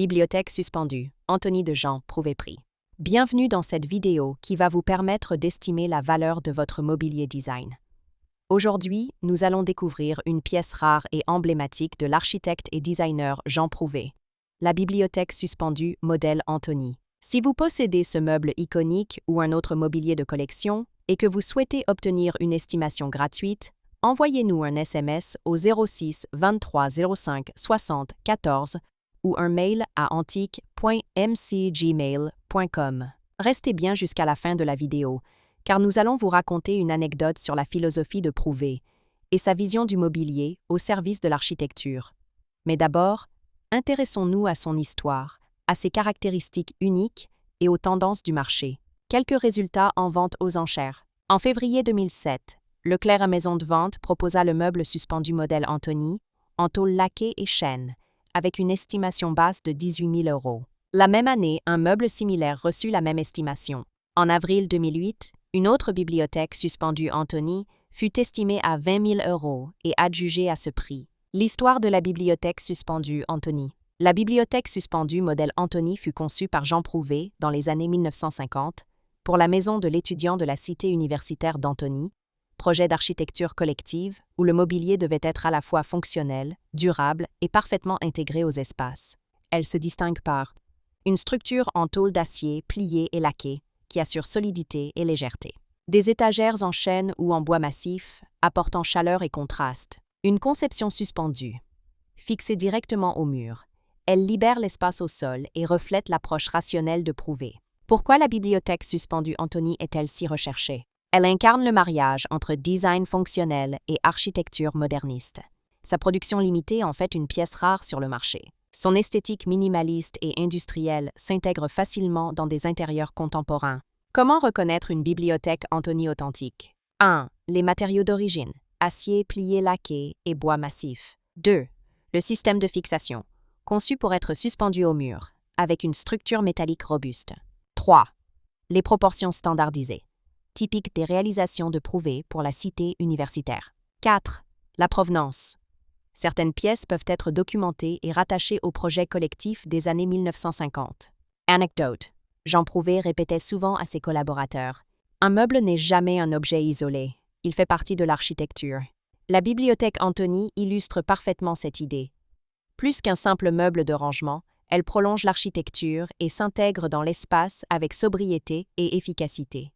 Bibliothèque suspendue, Anthony de Jean Prouvé-Prix. Bienvenue dans cette vidéo qui va vous permettre d'estimer la valeur de votre mobilier design. Aujourd'hui, nous allons découvrir une pièce rare et emblématique de l'architecte et designer Jean Prouvé, la bibliothèque suspendue modèle Anthony. Si vous possédez ce meuble iconique ou un autre mobilier de collection et que vous souhaitez obtenir une estimation gratuite, envoyez-nous un SMS au 06 23 05 60 14 ou un mail à antique.mcgmail.com. Restez bien jusqu'à la fin de la vidéo, car nous allons vous raconter une anecdote sur la philosophie de Prouvé et sa vision du mobilier au service de l'architecture. Mais d'abord, intéressons-nous à son histoire, à ses caractéristiques uniques et aux tendances du marché. Quelques résultats en vente aux enchères. En février 2007, Leclerc à Maison de Vente proposa le meuble suspendu modèle Anthony, en tôle laquée et chêne, avec une estimation basse de 18 000 €. La même année, un meuble similaire reçut la même estimation. En avril 2008, une autre bibliothèque suspendue Anthony fut estimée à 20 000 € et adjugée à ce prix. L'histoire de la bibliothèque suspendue Anthony. La bibliothèque suspendue modèle Anthony fut conçue par Jean Prouvé dans les années 1950 pour la maison de l'étudiant de la cité universitaire d'Antony, projet d'architecture collective où le mobilier devait être à la fois fonctionnel, durable et parfaitement intégré aux espaces. Elle se distingue par une structure en tôle d'acier pliée et laquée qui assure solidité et légèreté. Des étagères en chêne ou en bois massif apportant chaleur et contraste. Une conception suspendue. Fixée directement au mur, elle libère l'espace au sol et reflète l'approche rationnelle de Prouvé. Pourquoi la bibliothèque suspendue Anthony est-elle si recherchée? Elle incarne le mariage entre design fonctionnel et architecture moderniste. Sa production limitée en fait une pièce rare sur le marché. Son esthétique minimaliste et industrielle s'intègre facilement dans des intérieurs contemporains. Comment reconnaître une bibliothèque Anthony authentique? 1. Les matériaux d'origine, acier plié laqué et bois massif. 2. Le système de fixation, conçu pour être suspendu au mur, avec une structure métallique robuste. 3. Les proportions standardisées, typique des réalisations de Prouvé pour la cité universitaire. 4. La provenance. Certaines pièces peuvent être documentées et rattachées au projet collectif des années 1950. Anecdote. Jean Prouvé répétait souvent à ses collaborateurs: « Un meuble n'est jamais un objet isolé, il fait partie de l'architecture. » La bibliothèque Anthony illustre parfaitement cette idée. Plus qu'un simple meuble de rangement, elle prolonge l'architecture et s'intègre dans l'espace avec sobriété et efficacité.